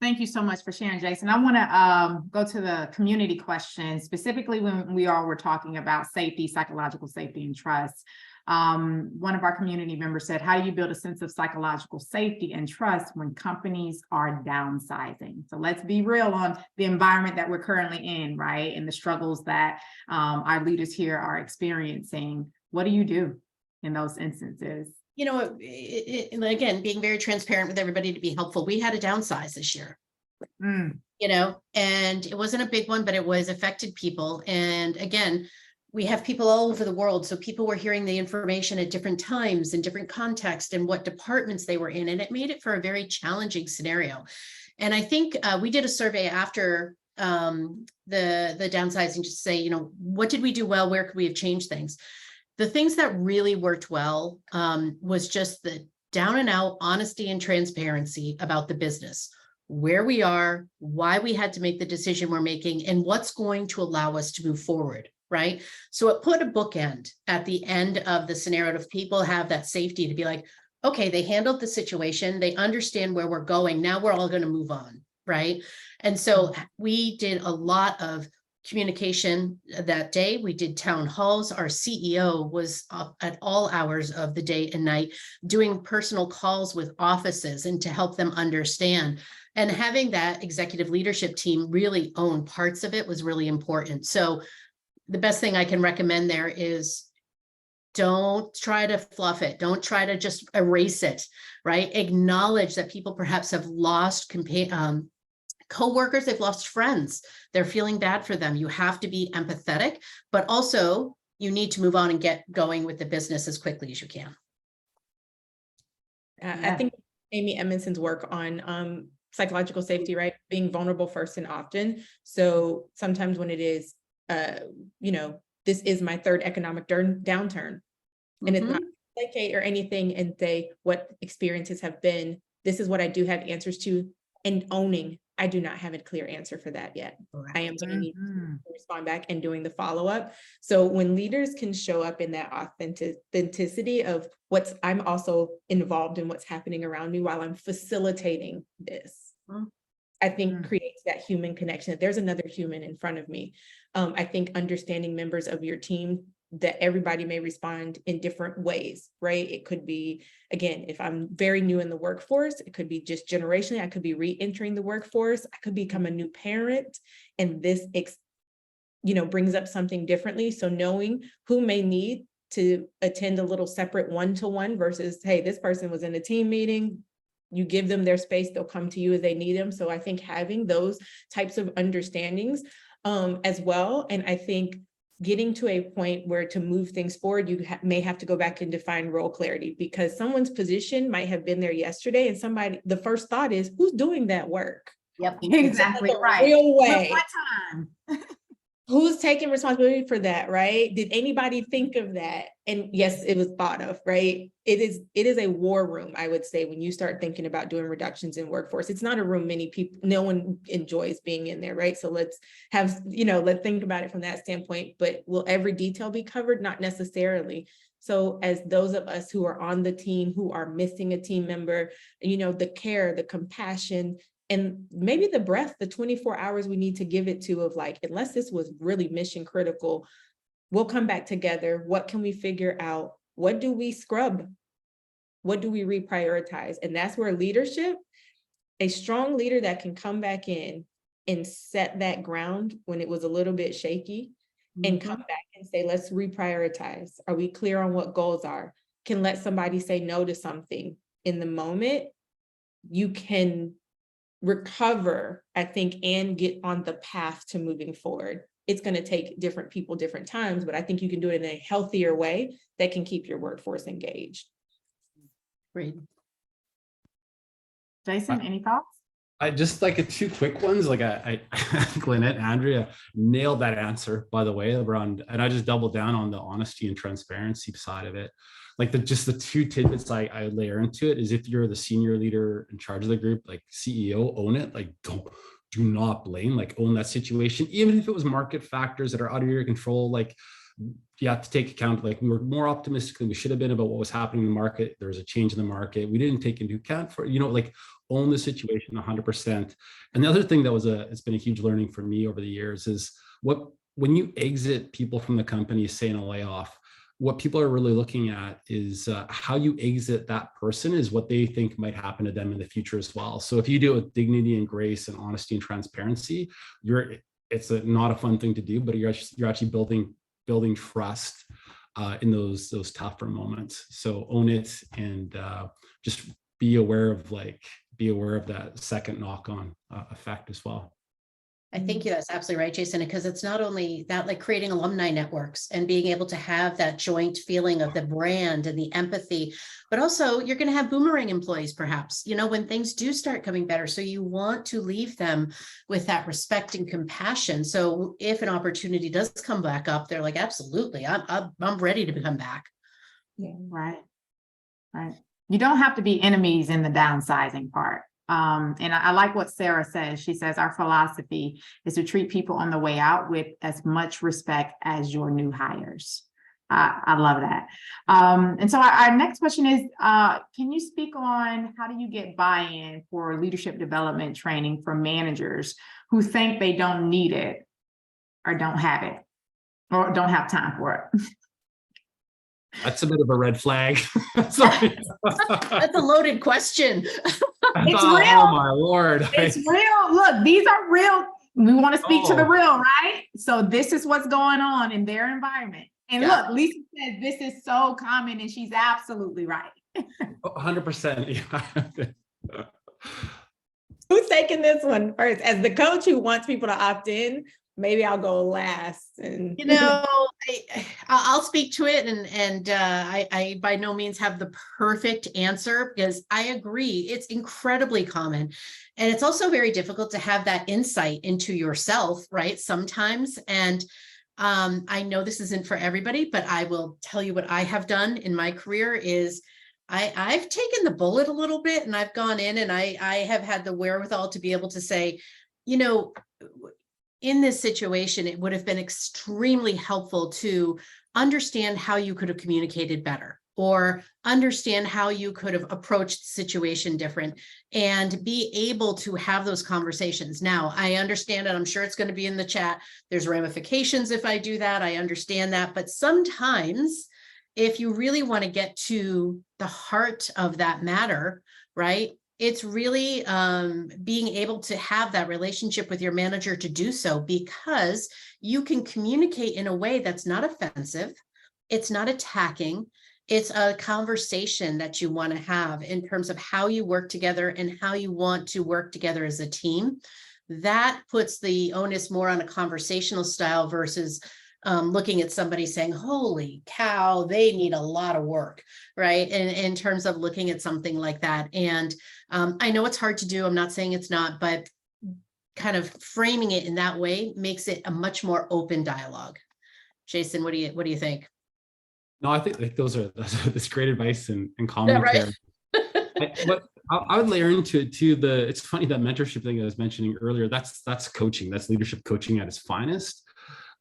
Thank you so much for sharing, Jason. I want to go to the community question, specifically when we all were talking about safety, psychological safety, and trust. One of our community members said, how do you build a sense of psychological safety and trust when companies are downsizing? So let's be real on the environment that we're currently in, right? And the struggles that our leaders here are experiencing. What do you do in those instances? You know, again, being very transparent with everybody to be helpful. We had a downsize this year, you know, and it wasn't a big one, but it was affected people. And again, we have people all over the world. So people were hearing the information at different times in different contexts and what departments they were in. And it made it for a very challenging scenario. And I think we did a survey after the downsizing to say, you know, what did we do well? Where could we have changed things? The things that really worked well was just the down and out honesty and transparency about the business, where we are, why we had to make the decision we're making, and what's going to allow us to move forward, right? So it put a bookend at the end of the scenario of people have that safety to be like, okay, they handled the situation, they understand where we're going, now we're all going to move on, right? And so we did a lot of communication that day. We did town halls. Our CEO was up at all hours of the day and night doing personal calls with offices and to help them understand. And having that executive leadership team really own parts of it was really important. So the best thing I can recommend there is don't try to fluff it. Don't try to just erase it, right? Acknowledge that people perhaps have lost co-workers, they've lost friends. They're feeling bad for them. You have to be empathetic, but also you need to move on and get going with the business as quickly as you can. I think Amy Edmondson's work on psychological safety, right? Being vulnerable first and often. So sometimes when it is, you know, this is my third economic downturn, and it's not placate or anything, and say what experiences have been, this is what I do have answers to, and owning I do not have a clear answer for that yet. I am going to need to respond back and doing the follow-up. So when leaders can show up in that authenticity of I'm also involved in what's happening around me while I'm facilitating this, I think creates that human connection, that there's another human in front of me. I think understanding members of your team, that everybody may respond in different ways, right? It could be, again, if I'm very new in the workforce, it could be just generationally, I could be re-entering the workforce, I could become a new parent, and this, you know, brings up something differently. So knowing who may need to attend a little separate one-to-one versus, hey, this person was in a team meeting, you give them their space, they'll come to you as they need them. So I think having those types of understandings as well. And I think getting to a point where to move things forward, you may have to go back and define role clarity, because someone's position might have been there yesterday and the first thought is, who's doing that work? Yep, exactly right. Real way. What time? Who's taking responsibility for that, right? Did anybody think of that? And yes, it was thought of, right? It is a war room, I would say, when you start thinking about doing reductions in workforce. It's not a room no one enjoys being in there, right? So let's think about it from that standpoint. But will every detail be covered? Not necessarily. So as those of us who are on the team, who are missing a team member, you know, the care, the compassion, and maybe the breath, the 24 hours we need to give it to of like, unless this was really mission critical, we'll come back together. What can we figure out? What do we scrub? What do we reprioritize? And that's where leadership, a strong leader that can come back in and set that ground when it was a little bit shaky and come back and say, let's reprioritize. Are we clear on what goals are? Can let somebody say no to something in the moment. You can recover, I think, and get on the path to moving forward. It's going to take different people, different times, but I think you can do it in a healthier way that can keep your workforce engaged. Great. Jason, any thoughts? I just like two quick ones. Like I think Lynette, Andrea nailed that answer, by the way, around, and I just doubled down on the honesty and transparency side of it. Like the two tidbits I layer into it is, if you're the senior leader in charge of the group, like CEO, own it. Like do not blame, like own that situation, even if it was market factors that are out of your control. Like you have to take account, like we were more optimistic than we should have been about what was happening in the market. There was a change in the market. We didn't take into account for, like own the situation 100%. And the other thing that it's been a huge learning for me over the years is when you exit people from the company, say in a layoff, what people are really looking at is how you exit that person is what they think might happen to them in the future as well. So if you do it with dignity and grace and honesty and transparency, it's not a fun thing to do, but you're actually building trust in those tougher moments. So own it and just be aware of that second knock-on effect as well. I think that's absolutely right, Jason, because it's not only that, like creating alumni networks and being able to have that joint feeling of the brand and the empathy, but also you're going to have boomerang employees, perhaps, when things do start coming better. So you want to leave them with that respect and compassion. So if an opportunity does come back up, they're like, absolutely, I'm ready to come back. Yeah, right. You don't have to be enemies in the downsizing part. And I like what Sarah says. She says, our philosophy is to treat people on the way out with as much respect as your new hires. I love that. And so our next question is, can you speak on how do you get buy-in for leadership development training for managers who think they don't need it or don't have it or don't have time for it? That's a bit of a red flag. Sorry. That's a loaded question. It's real. Oh my Lord. It's real. Look, these are real. We want to speak to the real, right? So this is what's going on in their environment. And look, Lisa says this is so common and she's absolutely right. 100%. Who's taking this one first? As the coach who wants people to opt in, maybe I'll go last. And I'll speak to it, and I by no means have the perfect answer, because I agree it's incredibly common, and it's also very difficult to have that insight into yourself, right? Sometimes, and I know this isn't for everybody, but I will tell you what I have done in my career is I've taken the bullet a little bit, and I've gone in and I have had the wherewithal to be able to say, in this situation, it would have been extremely helpful to understand how you could have communicated better, or understand how you could have approached the situation different, and be able to have those conversations. Now, I understand, and I'm sure it's going to be in the chat, there's ramifications if I do that. I understand that. But sometimes if you really want to get to the heart of that matter, right? It's really being able to have that relationship with your manager to do so, because you can communicate in a way that's not offensive. It's not attacking. It's a conversation that you want to have in terms of how you work together and how you want to work together as a team. That puts the onus more on a conversational style versus looking at somebody saying, holy cow, they need a lot of work, right? And in terms of looking at something like that. And I know it's hard to do. I'm not saying it's not, but kind of framing it in that way makes it a much more open dialogue. Jason, what do you think? No, I think like that's great advice and commentary. Yeah, right? But I would layer into it too. It's funny, that mentorship thing I was mentioning earlier, that's coaching, that's leadership coaching at its finest.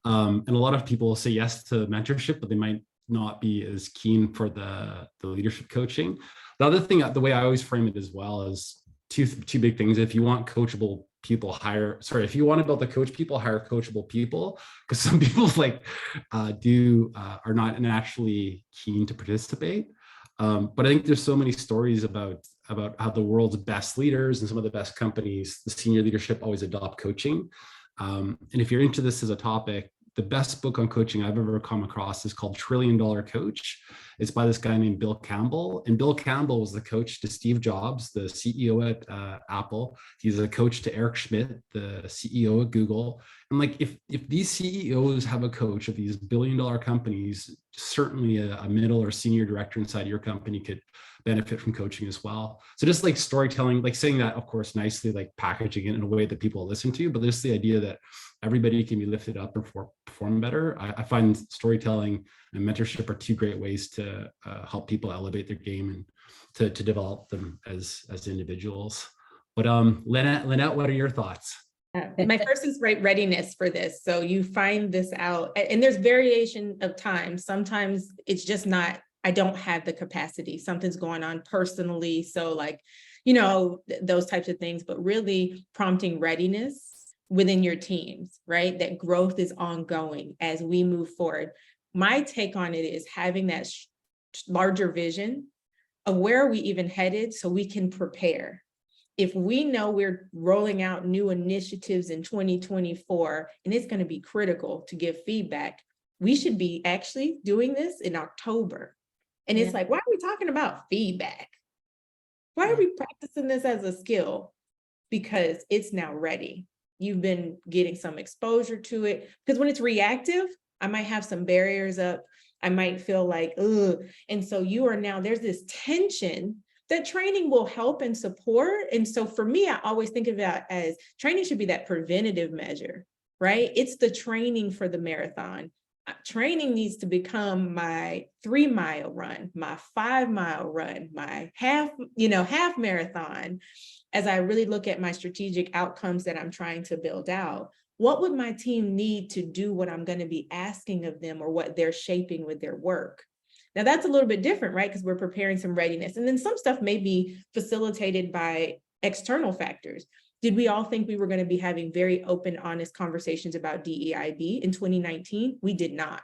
And a lot of people say yes to mentorship, but they might not be as keen for the leadership coaching. The other thing, the way I always frame it as well, is two big things. If you want coachable people, if you want to build the coach people, hire coachable people, because some people are not naturally keen to participate. But I think there's so many stories about how the world's best leaders and some of the best companies, the senior leadership, always adopt coaching. And if you're into this as a topic, the best book on coaching I've ever come across is called $1 Trillion Coach. It's by this guy named Bill Campbell. And Bill Campbell was the coach to Steve Jobs, the CEO at Apple. He's a coach to Eric Schmidt, the CEO at Google. And like, if these CEOs have a coach of these billion-dollar companies, certainly a middle or senior director inside your company could benefit from coaching as well. So just like storytelling, like saying that, of course, nicely, like packaging it in a way that people listen to, but there's the idea that everybody can be lifted up and perform better. I find storytelling and mentorship are two great ways to help people elevate their game and to develop them as individuals. But Lynette, what are your thoughts? My first is readiness for this. So you find this out, and there's variation of time. Sometimes it's just not, I don't have the capacity. Something's going on personally. So like, those types of things, but really prompting readiness within your teams, right? That growth is ongoing as we move forward. My take on it is having that larger vision of where are we even headed so we can prepare. If we know we're rolling out new initiatives in 2024, and it's going to be critical to give feedback, we should be actually doing this in October. And it's like, why are we talking about feedback? Why are we practicing this as a skill? Because it's now ready. You've been getting some exposure to it. Because when it's reactive, I might have some barriers up. I might feel like, ugh. And so you are now, there's this tension that training will help and support. And so for me, I always think of that as training should be that preventative measure, right? It's the training for the marathon. Training needs to become my 3-mile run, my 5-mile run, my half marathon. As I really look at my strategic outcomes that I'm trying to build out, what would my team need to do what I'm going to be asking of them or what they're shaping with their work? Now that's a little bit different, right? Because we're preparing some readiness. And then some stuff may be facilitated by external factors. Did we all think we were going to be having very open, honest conversations about DEIB in 2019? We did not.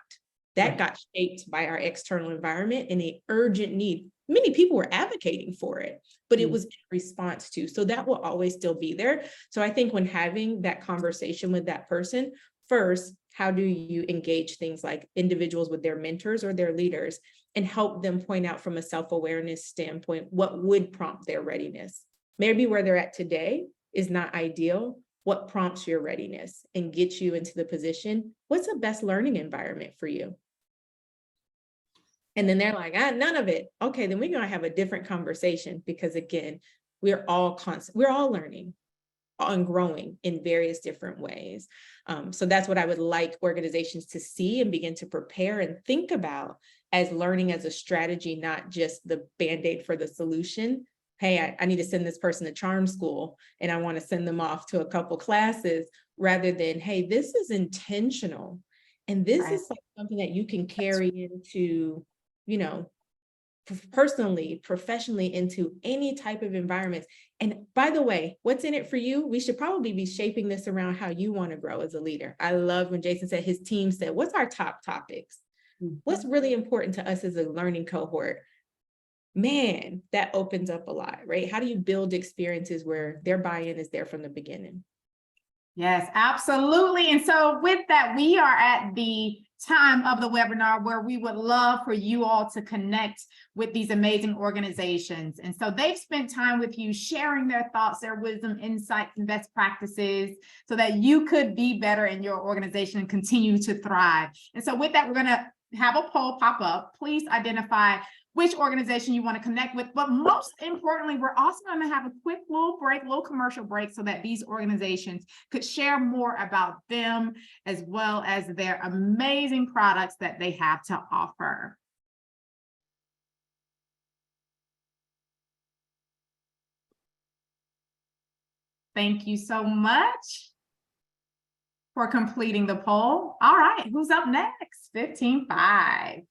That got shaped by our external environment and an urgent need. Many people were advocating for it, but it was in response to. So that will always still be there. So I think when having that conversation with that person, first, how do you engage things like individuals with their mentors or their leaders and help them point out from a self-awareness standpoint, what would prompt their readiness? Maybe where they're at today is not ideal. What prompts your readiness and gets you into the position? What's the best learning environment for you? And then they're like, none of it. Okay, then we're going to have a different conversation because again, we're all learning and growing in various different ways. So that's what I would like organizations to see and begin to prepare and think about as learning as a strategy, not just the Band-Aid for the solution. Hey, I need to send this person to charm school and I want to send them off to a couple classes rather than, hey, this is intentional. And this is like something that you can carry into, personally, professionally into any type of environment. And by the way, what's in it for you? We should probably be shaping this around how you want to grow as a leader. I love when Jason said his team said, what's our top topics? What's really important to us as a learning cohort? Man, that opens up a lot, right? How do you build experiences where their buy-in is there from the beginning? Yes, absolutely. And so with that, we are at the time of the webinar where we would love for you all to connect with these amazing organizations. And so they've spent time with you sharing their thoughts, their wisdom, insights, and best practices so that you could be better in your organization and continue to thrive. And so with that, we're going to have a poll pop up. Please identify which organization you want to connect with. But most importantly, we're also going to have a quick little commercial break so that these organizations could share more about them as well as their amazing products that they have to offer. Thank you so much for completing the poll. All right, who's up next? 15.5.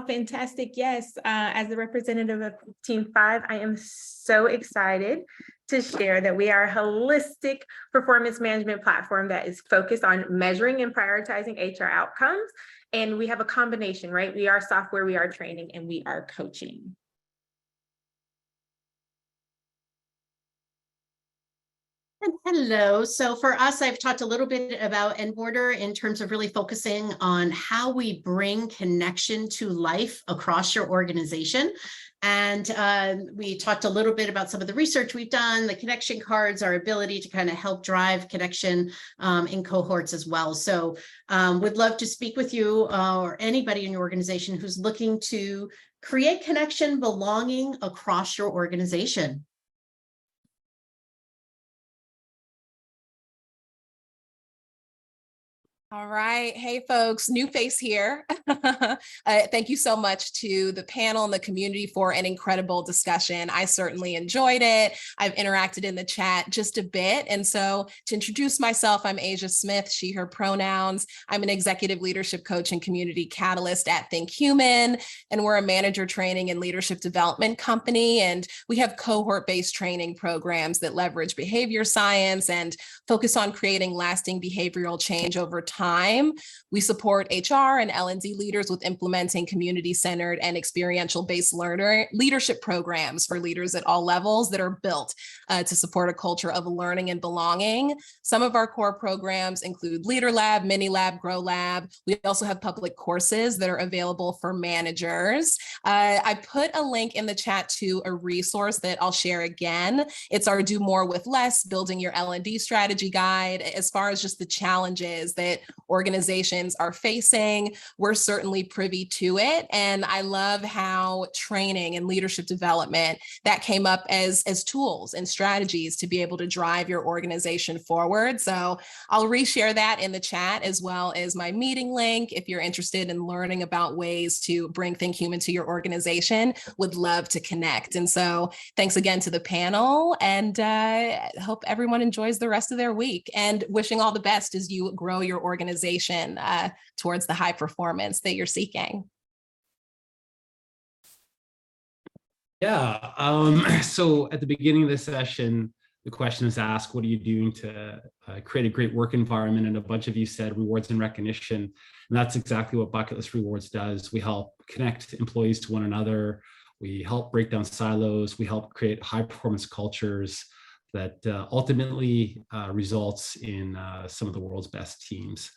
Fantastic. Yes. As the representative of 15.5, I am so excited to share that we are a holistic performance management platform that is focused on measuring and prioritizing HR outcomes. And we have a combination, right? We are software, we are training, and we are coaching. Hello. So for us, I've talked a little bit about Enboarder in terms of really focusing on how we bring connection to life across your organization. And we talked a little bit about some of the research we've done, the connection cards, our ability to kind of help drive connection in cohorts as well. So would love to speak with you or anybody in your organization who's looking to create connection, belonging across your organization. All right. Hey, folks, new face here. Thank you so much to the panel and the community for an incredible discussion. I certainly enjoyed it. I've interacted in the chat just a bit. And so to introduce myself, I'm Asia Smith, she, her pronouns. I'm an executive leadership coach and community catalyst at ThinkHuman. And we're a manager training and leadership development company. And we have cohort-based training programs that leverage behavior science and focus on creating lasting behavioral change over time. We support HR and L&D leaders with implementing community-centered and experiential-based leadership programs for leaders at all levels that are built to support a culture of learning and belonging. Some of our core programs include Leader Lab, Mini Lab, Grow Lab. We also have public courses that are available for managers. I put a link in the chat to a resource that I'll share again. It's our Do More with Less, Building Your L&D Strategy Guide. As far as just the challenges that organizations are facing, we're certainly privy to it. And I love how training and leadership development that came up as tools and strategies to be able to drive your organization forward. So I'll reshare that in the chat, as well as my meeting link. If you're interested in learning about ways to bring ThinkHuman to your organization, would love to connect. And so thanks again to the panel, and hope everyone enjoys the rest of their week, and wishing all the best as you grow your organization towards the high performance that you're seeking. Yeah, so at the beginning of this session, the question is asked, what are you doing to create a great work environment? And a bunch of you said rewards and recognition. And that's exactly what Bucketlist Rewards does. We help connect employees to one another. We help break down silos. We help create high performance cultures that ultimately results in some of the world's best teams.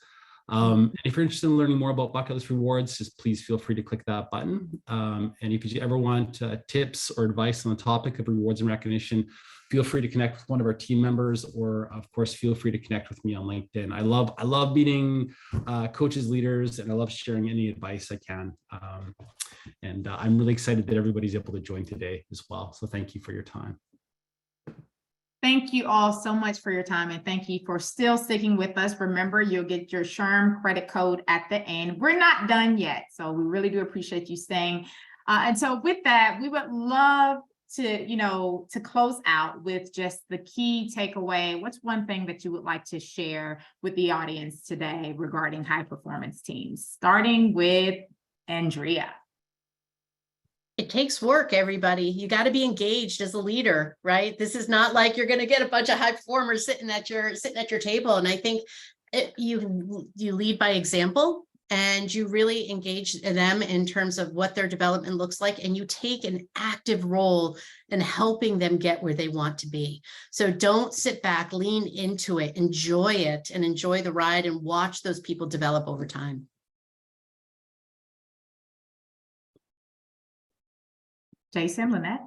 If you're interested in learning more about Bucketlist Rewards, just please feel free to click that button. And if you ever want tips or advice on the topic of rewards and recognition, feel free to connect with one of our team members, or of course, feel free to connect with me on LinkedIn. I love meeting coaches, leaders, and I love sharing any advice I can. And I'm really excited that everybody's able to join today as well. So thank you for your time. Thank you all so much for your time, and thank you for still sticking with us. Remember, you'll get your SHRM credit code at the end. We're not done yet, so we really do appreciate you staying. And so with that, we would love to close out with just the key takeaway. What's one thing that you would like to share with the audience today regarding high performance teams, starting with Andrea? It takes work, everybody. You got to be engaged as a leader, right? This is not like you're going to get a bunch of high performers sitting at your table. And I think you lead by example, and you really engage them in terms of what their development looks like, and you take an active role in helping them get where they want to be. So don't sit back, lean into it, enjoy it, and enjoy the ride, and watch those people develop over time. Jason, Lynette?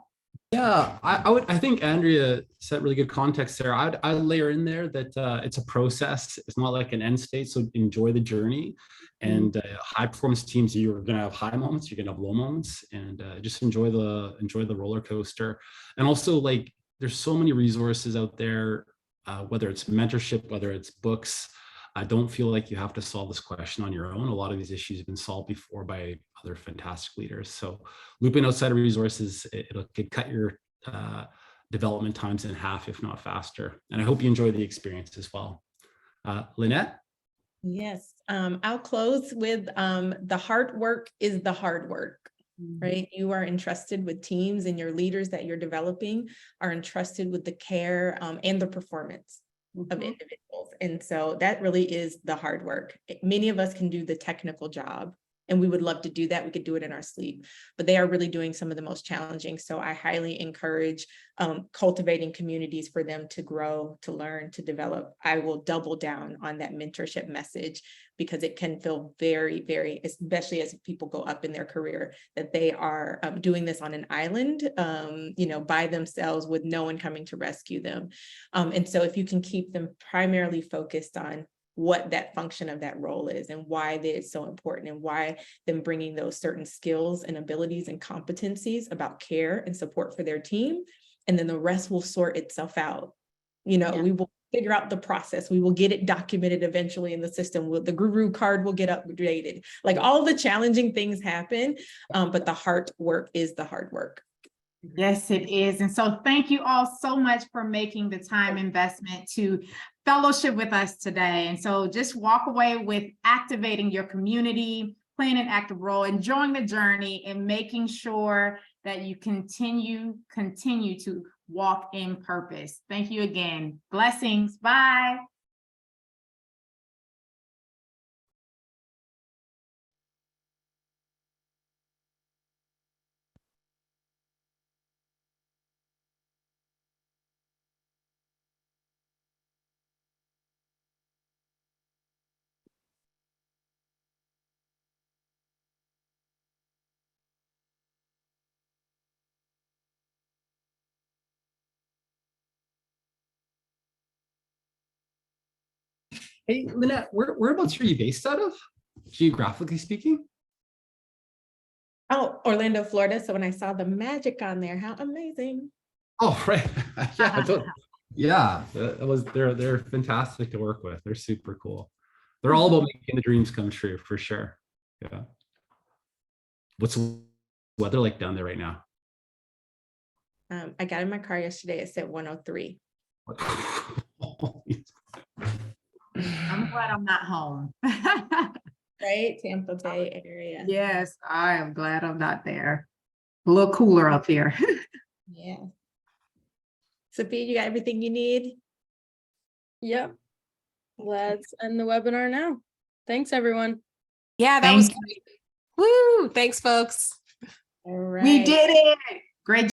Yeah, I think Andrea set really good context there. I'd layer in there that it's a process. It's not like an end state. So enjoy the journey. And high performance teams, you're going to have high moments, you're going to have low moments, and just enjoy the roller coaster. And also, like, there's so many resources out there, whether it's mentorship, whether it's books. Don't feel like you have to solve this question on your own. A lot of these issues have been solved before by other fantastic leaders. So looping outside of resources, it could cut your development times in half, if not faster. And I hope you enjoy the experience as well. Lynette? Yes, I'll close with the hard work is the hard work, right? You are entrusted with teams, and your leaders that you're developing are entrusted with the care and the performance of individuals. And so that really is the hard work. Many of us can do the technical job, and we would love to do that. We could do it in our sleep, but they are really doing some of the most challenging. So I highly encourage cultivating communities for them to grow, to learn, to develop. I will double down on that mentorship message, because it can feel very, very, especially as people go up in their career, that they are doing this on an island, by themselves, with no one coming to rescue them. And so if you can keep them primarily focused on what that function of that role is, and why that is so important, and why them bringing those certain skills and abilities and competencies about care and support for their team, and then the rest will sort itself out. We will figure out the process. We will get it documented eventually in the system. The guru card will get updated. Like all the challenging things happen, but the hard work is the hard work. Yes, it is. And so thank you all so much for making the time investment to fellowship with us today. And so just walk away with activating your community, playing an active role, enjoying the journey, and making sure that you continue to walk in purpose. Thank you again. Blessings. Bye. Hey, Lynette, whereabouts are you based out of, geographically speaking? Oh, Orlando, Florida. So when I saw the magic on there, how amazing. Oh, right. Yeah, they're fantastic to work with. They're super cool. They're all about making the dreams come true, for sure. Yeah. What's the weather like down there right now? I got in my car yesterday. It said 103. I'm glad I'm not home. Right? Tampa Bay area. Yes, I am glad I'm not there. A little cooler up here. Yeah. Sophia, you got everything you need? Yep. Let's end the webinar now. Thanks, everyone. Yeah, that Thank was you. great. Woo! Thanks, folks. All right. We did it. Great